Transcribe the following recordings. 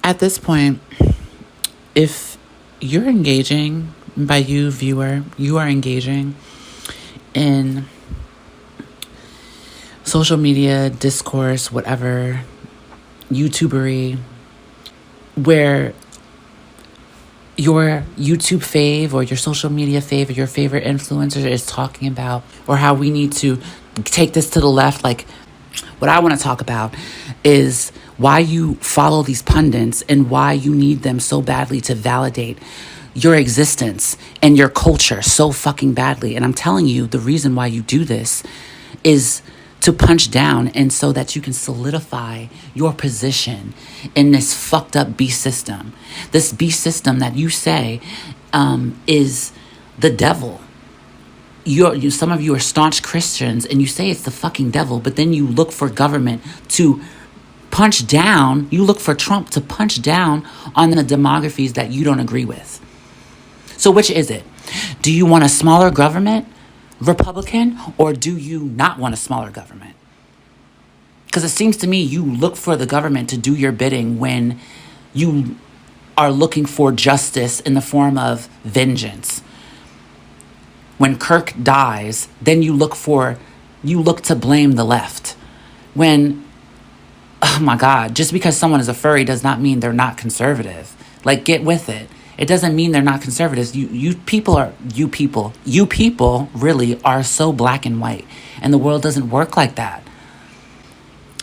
At this point, if you're engaging, by you, viewer, you are engaging in social media, discourse, whatever, YouTubery, where your YouTube fave or your social media fave or your favorite influencer is talking about, or how we need to take this to the left. Like, what I want to talk about is why you follow these pundits and why you need them so badly to validate your existence and your culture so fucking badly. And I'm telling you, the reason why you do this is to punch down and so that you can solidify your position in this fucked up beast system. This beast system that you say is the devil. Some of you are staunch Christians and you say it's the fucking devil, but then you look for government to punch down. You look for Trump to punch down on the demographies that you don't agree with. So which is it? Do you want a smaller government, Republican, or do you not want a smaller government? Because it seems to me you look for the government to do your bidding when you are looking for justice in the form of vengeance. When Kirk dies, then you look to blame the left. When, oh my God, just because someone is a furry does not mean they're not conservative. Like, get with it. It doesn't mean they're not conservatives. You people really are so black and white. And the world doesn't work like that.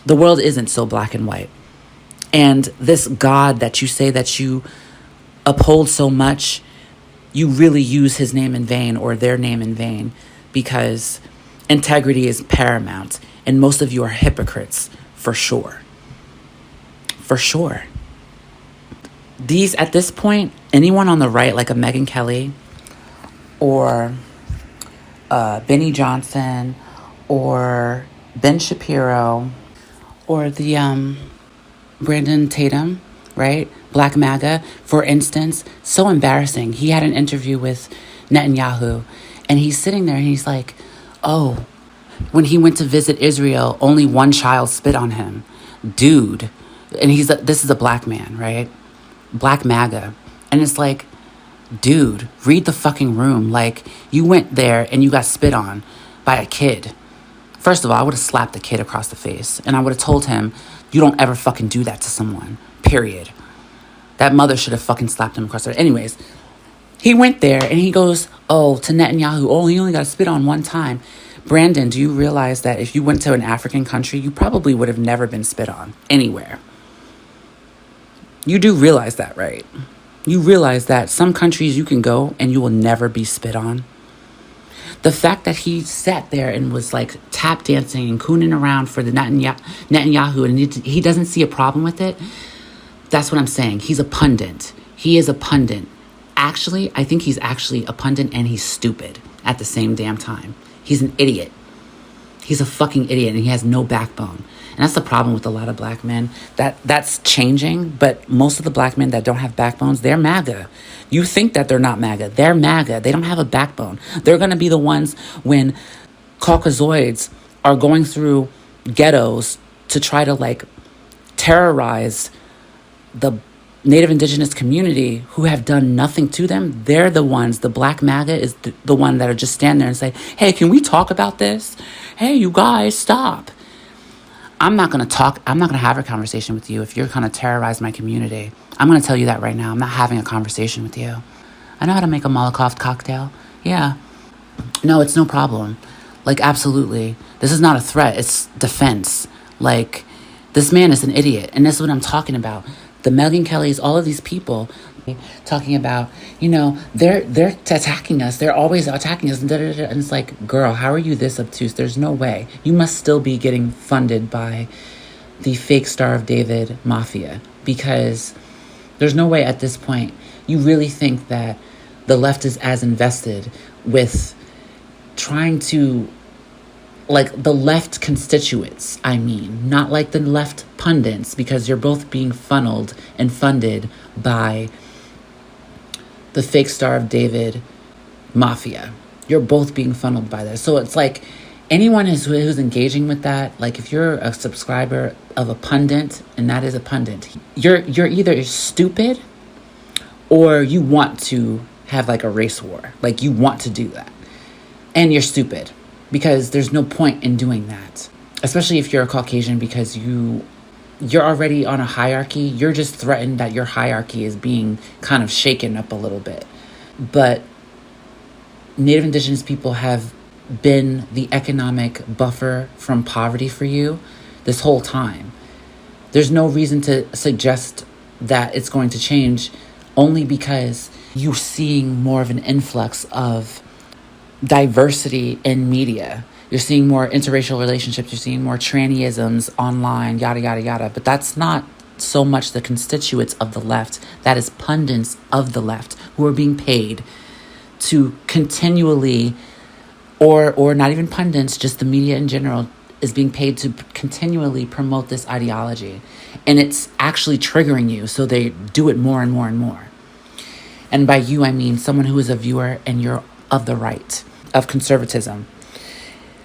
The world isn't so black and white. And this God that you say that you uphold so much, you really use his name in vain or their name in vain, because integrity is paramount. And most of you are hypocrites, for sure. For sure. These, at this point, anyone on the right, like a Megyn Kelly or Benny Johnson or Ben Shapiro or the Brandon Tatum, right? Black MAGA, for instance, so embarrassing. He had an interview with Netanyahu and he's sitting there and he's like, oh, when he went to visit Israel, only one child spit on him. Dude. And this is a black man, right? Black MAGA. And it's like, dude, read the fucking room. Like, you went there and you got spit on by a kid. First of all, I would have slapped the kid across the face and I would have told him, you don't ever fucking do that to someone, period. That mother should have fucking slapped him across the face. Anyways, he went there and he goes, oh, to Netanyahu, oh, he only got spit on one time. Brandon, do you realize that if you went to an African country, you probably would have never been spit on anywhere? You do realize that, right? You realize that some countries you can go and you will never be spit on. The fact that he sat there and was like tap dancing and cooning around for the Netanyahu and he doesn't see a problem with it, that's what I'm saying. He's a pundit. He is a pundit. Actually, I think he's actually a pundit and he's stupid at the same damn time. He's an idiot. He's a fucking idiot and he has no backbone. And that's the problem with a lot of black men. That's changing, but most of the black men that don't have backbones, they're MAGA. You think that they're not MAGA. They're MAGA. They don't have a backbone. They're going to be the ones when Caucasoids are going through ghettos to try to like terrorize the Native Indigenous community who have done nothing to them. They're the ones, the black MAGA is the one that are just standing there and say, hey, can we talk about this? Hey, you guys, stop. I'm not going to have a conversation with you if you're going to terrorize my community. I'm going to tell you that right now. I'm not having a conversation with you. I know how to make a Molotov cocktail. Yeah. No, it's no problem. Like, absolutely. This is not a threat. It's defense. Like, this man is an idiot. And that's what I'm talking about. The Megyn Kellys, all of these people talking about, they're attacking us. They're always attacking us. And it's like, girl, how are you this obtuse? There's no way. You must still be getting funded by the fake Star of David mafia, because there's no way at this point you really think that the left is as invested with trying to, like, the left constituents, not like the left pundits, because you're both being funneled and funded by the fake Star of David mafia. You're both being funneled by that. So it's like, anyone who's engaging with that, like if you're a subscriber of a pundit, and that is a pundit, you're either stupid or you want to have like a race war. Like you want to do that. And you're stupid because there's no point in doing that. Especially if you're a Caucasian, because you're already on a hierarchy. You're just threatened that your hierarchy is being kind of shaken up a little bit. But Native Indigenous people have been the economic buffer from poverty for you this whole time. There's no reason to suggest that it's going to change, only because you're seeing more of an influx of diversity in media. You're seeing more interracial relationships. You're seeing more trannyisms online, yada, yada, yada. But that's not so much the constituents of the left. That is pundits of the left who are being paid to continually, or not even pundits, just the media in general, is being paid to continually promote this ideology. And it's actually triggering you, so they do it more and more and more. And by you, I mean someone who is a viewer and you're of the right, of conservatism.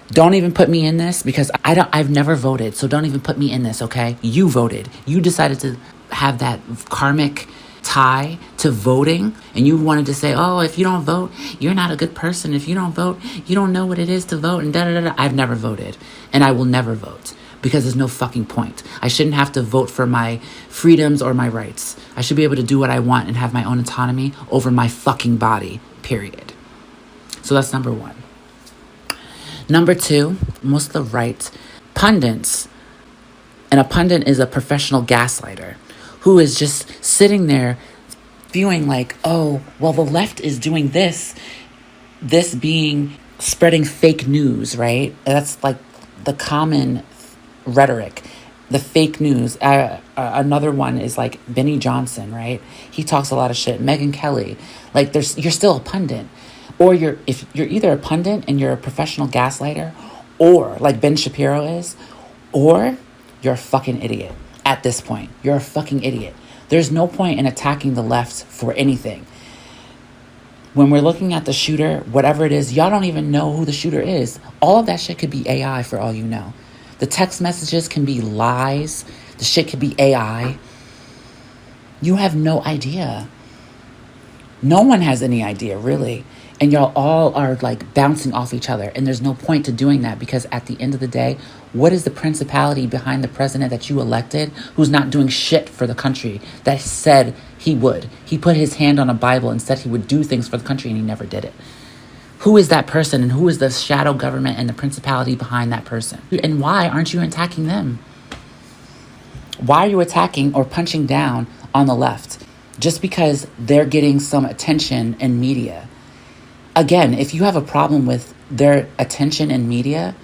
Don't even put me in this, because I've never voted, so don't even put me in this, okay? You voted. You decided to have that karmic tie to voting, and you wanted to say, oh, if you don't vote, you're not a good person. If you don't vote, you don't know what it is to vote, and da-da-da-da. I've never voted, and I will never vote, because there's no fucking point. I shouldn't have to vote for my freedoms or my rights. I should be able to do what I want and have my own autonomy over my fucking body, period. So that's number one. Number two, most of the right pundits, and a pundit is a professional gaslighter who is just sitting there viewing like, oh, well, the left is doing this being spreading fake news, right? That's like the common rhetoric, the fake news. Another one is like Benny Johnson, right? He talks a lot of shit. Megyn Kelly, like you're still a pundit. Or if you're either a pundit and you're a professional gaslighter, or like Ben Shapiro is, or you're a fucking idiot at this point. You're a fucking idiot. There's no point in attacking the left for anything. When we're looking at the shooter, whatever it is, y'all don't even know who the shooter is. All of that shit could be AI for all you know. The text messages can be lies. The shit could be AI. You have no idea. No one has any idea, really. And y'all all are like bouncing off each other. And there's no point to doing that, because at the end of the day, what is the principality behind the president that you elected who's not doing shit for the country that said he would? He put his hand on a Bible and said he would do things for the country, and he never did it. Who is that person, and who is the shadow government and the principality behind that person? And why aren't you attacking them? Why are you attacking or punching down on the left just because they're getting some attention in media? Again, if you have a problem with their attention in media,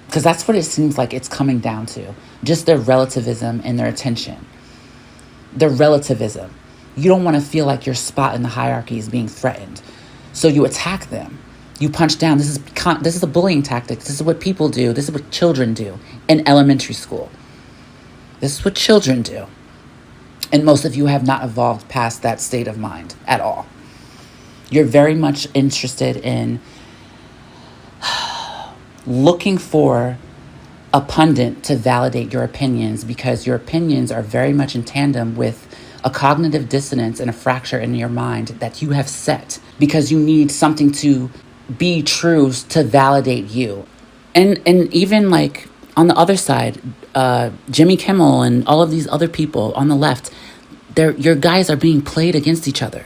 because that's what it seems like it's coming down to, just their relativism and their attention. Their relativism. You don't want to feel like your spot in the hierarchy is being threatened. So you attack them. You punch down. This is a bullying tactic. This is what people do. This is what children do in elementary school. This is what children do. And most of you have not evolved past that state of mind at all. You're very much interested in looking for a pundit to validate your opinions, because your opinions are very much in tandem with a cognitive dissonance and a fracture in your mind that you have set, because you need something to be true to validate you. And even like on the other side, Jimmy Kimmel and all of these other people on the left, your guys are being played against each other.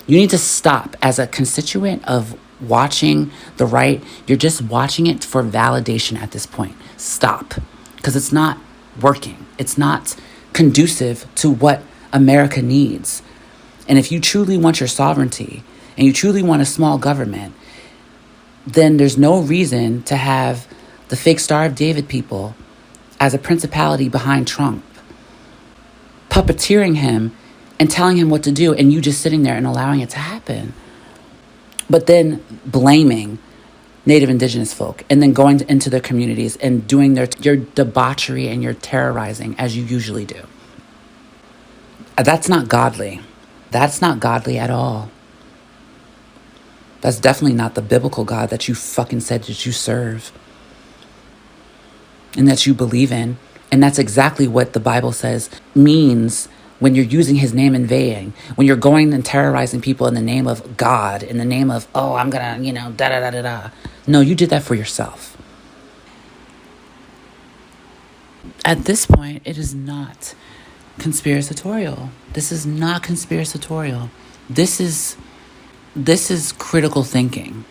You need to stop as a constituent of watching the right. You're just watching it for validation at this point. Stop. Because it's not working. It's not conducive to what America needs. And if you truly want your sovereignty and you truly want a small government, then there's no reason to have the fake Star of David people as a principality behind Trump, puppeteering him and telling him what to do, and you just sitting there and allowing it to happen. But then blaming Native Indigenous folk, and then going into their communities and doing your debauchery and your terrorizing as you usually do. That's not godly. That's not godly at all. That's definitely not the biblical God that you fucking said that you serve and that you believe in. And that's exactly what the Bible says means when you're using his name in vain, when you're going and terrorizing people in the name of God, in the name of, oh, I'm gonna, da da da da da. No, you did that for yourself. At this point, it is not conspiratorial. This is not conspiratorial. This is critical thinking.